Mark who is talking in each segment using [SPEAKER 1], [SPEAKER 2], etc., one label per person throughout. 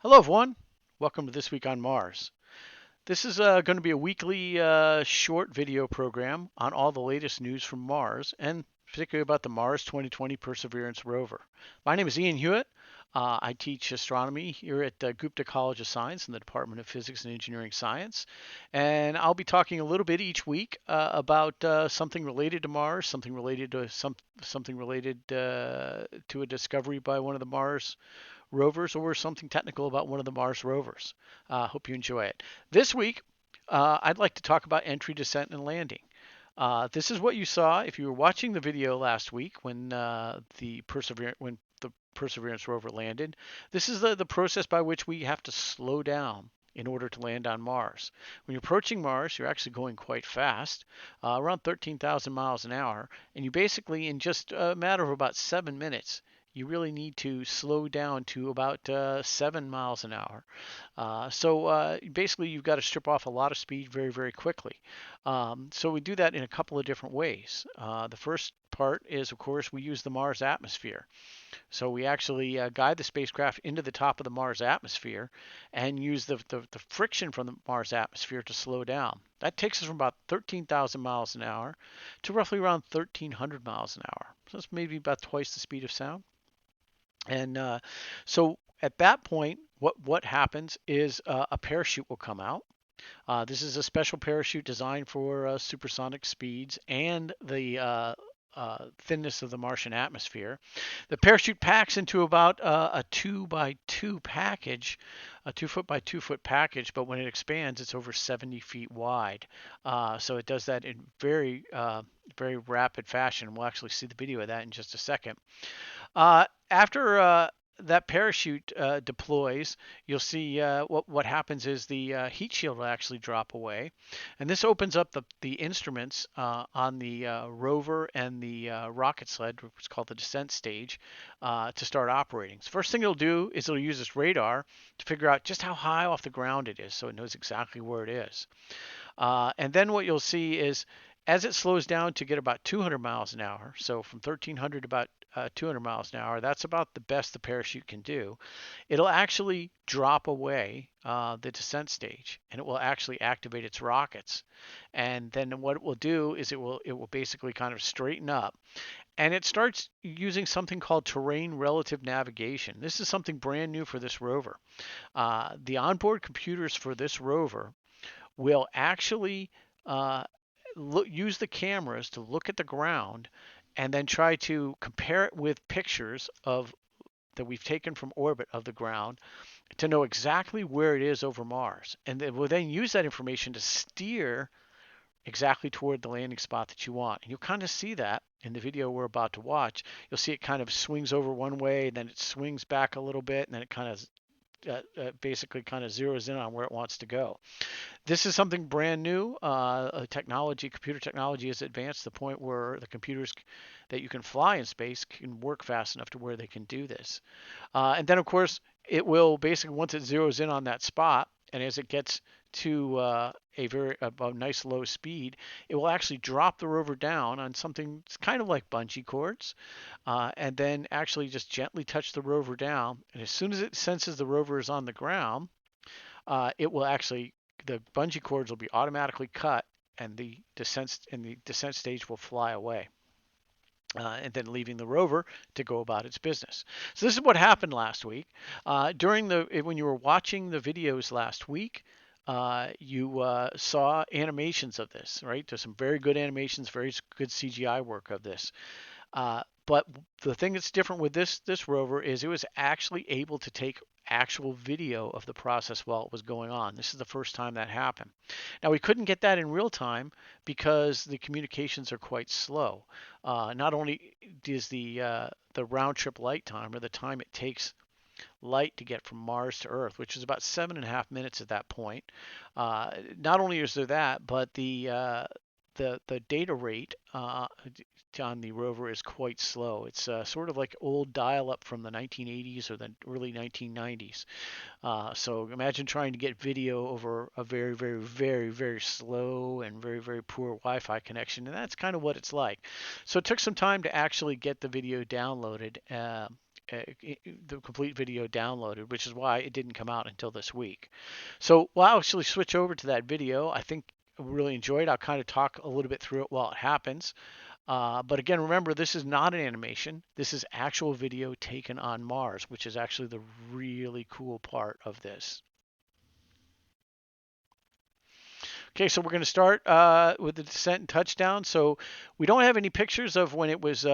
[SPEAKER 1] Hello, everyone. Welcome to This Week on Mars. This is going to be a weekly short video program on all the latest news from Mars and particularly about the Mars 2020 Perseverance rover. My name is Ian Hewitt. I teach astronomy here at Gupta College of Science in the Department of Physics and Engineering Science. And I'll be talking a little bit each week about something related to Mars, something related to a discovery by one of the Mars rovers or something technical about one of the Mars rovers. Hope you enjoy it. This week, I'd like to talk about entry, descent, and landing. This is what you saw if you were watching the video last week when the Perseverance rover landed. This is the process by which we have to slow down in order to land on Mars. When you're approaching Mars, you're actually going quite fast, around 13,000 miles an hour, and you basically, in just a matter of about 7 minutes, you really need to slow down to about 7 miles an hour. So basically, you've got to strip off a lot of speed very, very quickly. So we do that in a couple of different ways. The first part is, of course, we use the Mars atmosphere. So we actually guide the spacecraft into the top of the Mars atmosphere and use the friction from the Mars atmosphere to slow down. That takes us from about 13,000 miles an hour to roughly around 1,300 miles an hour. So that's maybe about twice the speed of sound. And so at that point, what happens is a parachute will come out. This is a special parachute designed for supersonic speeds and the thinness of the Martian atmosphere. The parachute packs into about a 2 by 2 package, a 2 foot by 2 foot package, but when it expands, it's over 70 feet wide. So it does that in very rapid fashion. We'll actually see the video of that in just a second. After that parachute deploys, you'll see what happens is the heat shield will actually drop away, and this opens up the instruments on the rover and the rocket sled, which is called the descent stage, to start operating. So first thing it'll do is it'll use this radar to figure out just how high off the ground it is, so it knows exactly where it is. And then what you'll see is as it slows down to get about 200 miles an hour, so from 1300 to about 200 miles an hour, that's about the best the parachute can do. It'll actually drop away the descent stage, and it will actually activate its rockets. And then what it will do is it will basically kind of straighten up, and it starts using something called terrain relative navigation. This is something brand new for this rover. The onboard computers for this rover will actually uh, use the cameras to look at the ground and then try to compare it with pictures of that we've taken from orbit of the ground to know exactly where it is over Mars. And then we'll then use that information to steer exactly toward the landing spot that you want. And you'll kind of see that in the video we're about to watch. You'll see it kind of swings over one way, and then it swings back a little bit, and then it kind of basically kind of zeroes in on where it wants to go. This is something brand new. Computer technology has advanced to the point where the computers that you can fly in space can work fast enough to where they can do this. And then, of course, it will basically, once it zeroes in on that spot, and as it gets to a nice low speed, it will actually drop the rover down on something kind of like bungee cords, and then actually just gently touch the rover down. And as soon as it senses the rover is on the ground, it will actually the bungee cords will be automatically cut, and the descent stage will fly away. And then leaving the rover to go about its business. So this is what happened last week. When you were watching the videos last week, you saw animations of this, right? There's some very good animations, very good CGI work of this. But the thing that's different with this rover is it was actually able to take actual video of the process while it was going on. This is the first time that happened. Now we couldn't get that in real time because the communications are quite slow. Not only is the round trip light time, or the time it takes light to get from Mars to Earth, which is about 7.5 minutes at that point. Not only is there that, but the data rate on the rover is quite slow. It's sort of like old dial-up from the 1980s or the early 1990s. So imagine trying to get video over a very, very, very, very slow and very, very poor Wi-Fi connection, and that's kind of what it's like. So it took some time to actually get the video downloaded. the complete video downloaded, which is why it didn't come out until this week. So we'll actually switch over to that video. I think I really enjoyed. I'll kind of talk a little bit through it while it happens. But again, remember, this is not an animation. This is actual video taken on Mars, which is actually the really cool part of this. Okay, so we're going to start with the descent and touchdown. So we don't have any pictures of when it was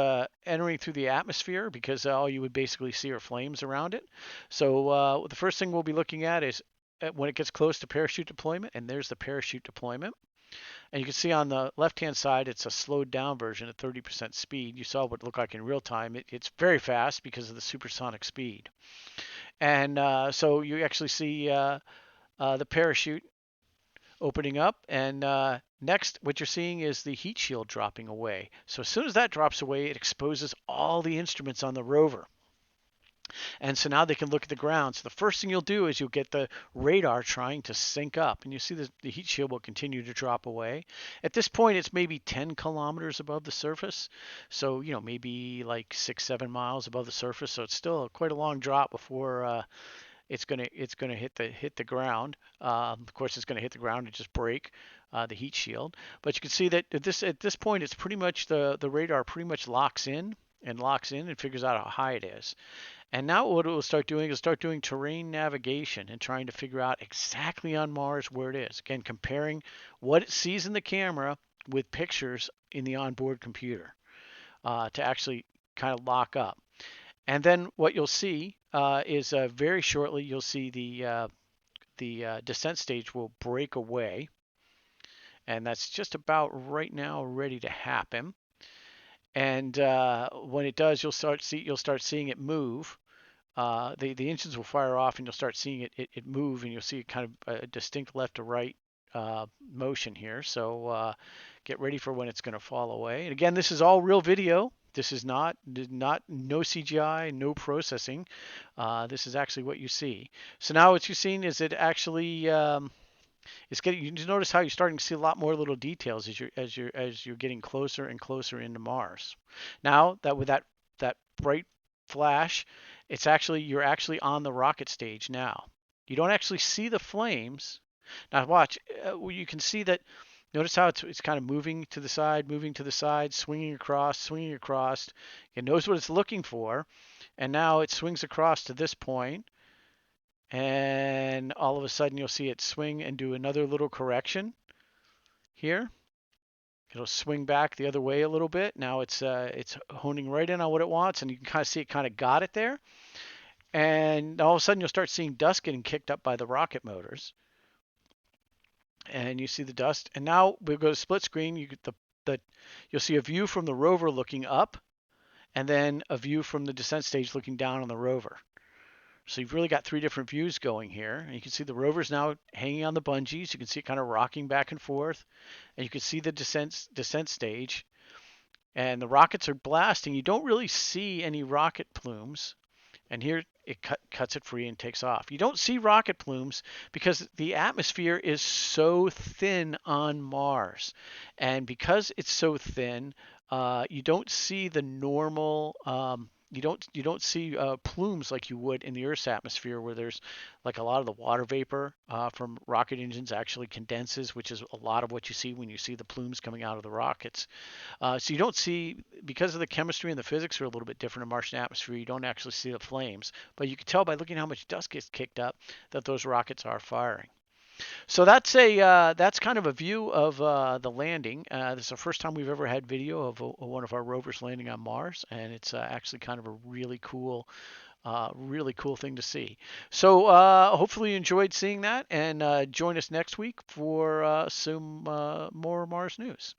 [SPEAKER 1] entering through the atmosphere because all you would basically see are flames around it. So the first thing we'll be looking at is when it gets close to parachute deployment, and there's the parachute deployment. And you can see on the left-hand side, it's a slowed down version at 30% speed. You saw what it looked like in real time. It's very fast because of the supersonic speed. And so you actually see the parachute opening up. And next, what you're seeing is the heat shield dropping away. So as soon as that drops away, it exposes all the instruments on the rover. And so now they can look at the ground. So the first thing you'll do is you'll get the radar trying to sync up. And you see the heat shield will continue to drop away. At this point, it's maybe 10 kilometers above the surface. So, maybe like 6-7 miles above the surface. So it's still quite a long drop before it's gonna hit the ground. Of course, it's gonna hit the ground and just break the heat shield. But you can see that at this point, it's pretty much the radar pretty much locks in and figures out how high it is. And now what it will start doing is start doing terrain navigation and trying to figure out exactly on Mars where it is. Again, comparing what it sees in the camera with pictures in the onboard computer to actually kind of lock up. And then what you'll see is very shortly you'll see the descent stage will break away, and that's just about right now ready to happen. And when it does, you'll start seeing it move. The engines will fire off, and you'll start seeing it move, and you'll see kind of a distinct left to right motion here. So get ready for when it's going to fall away. And again, this is all real video. This is not no CGI, no processing. This is actually what you see. So now what you've seen is it actually it's getting. You just notice how you're starting to see a lot more little details as you're getting closer and closer into Mars. Now that with that bright flash, you're actually on the rocket stage now. You don't actually see the flames. Now watch. You can see that. Notice how it's kind of moving to the side, swinging across. It knows what it's looking for, and now it swings across to this point, and all of a sudden you'll see it swing and do another little correction here. It'll swing back the other way a little bit. Now it's honing right in on what it wants, and you can kind of see it kind of got it there. And all of a sudden you'll start seeing dust getting kicked up by the rocket motors. And you see the dust. And now we'll go to split screen. You get you'll see a view from the rover looking up, and then a view from the descent stage looking down on the rover. So you've really got three different views going here. And you can see the rover's now hanging on the bungees. You can see it kind of rocking back and forth. And you can see the descent stage. And the rockets are blasting. You don't really see any rocket plumes. And here it cuts it free and takes off. You don't see rocket plumes because the atmosphere is so thin on Mars. And because it's so thin, you don't see the normal you don't see plumes like you would in the Earth's atmosphere, where there's like a lot of the water vapor from rocket engines actually condenses, which is a lot of what you see when you see the plumes coming out of the rockets. So you don't see, because of the chemistry and the physics are a little bit different in Martian atmosphere, you don't actually see the flames. But you can tell by looking at how much dust gets kicked up that those rockets are firing. So that's kind of a view of the landing. This is the first time we've ever had video of one of our rovers landing on Mars, and it's actually kind of a really cool thing to see. So hopefully you enjoyed seeing that, and join us next week for some more Mars news.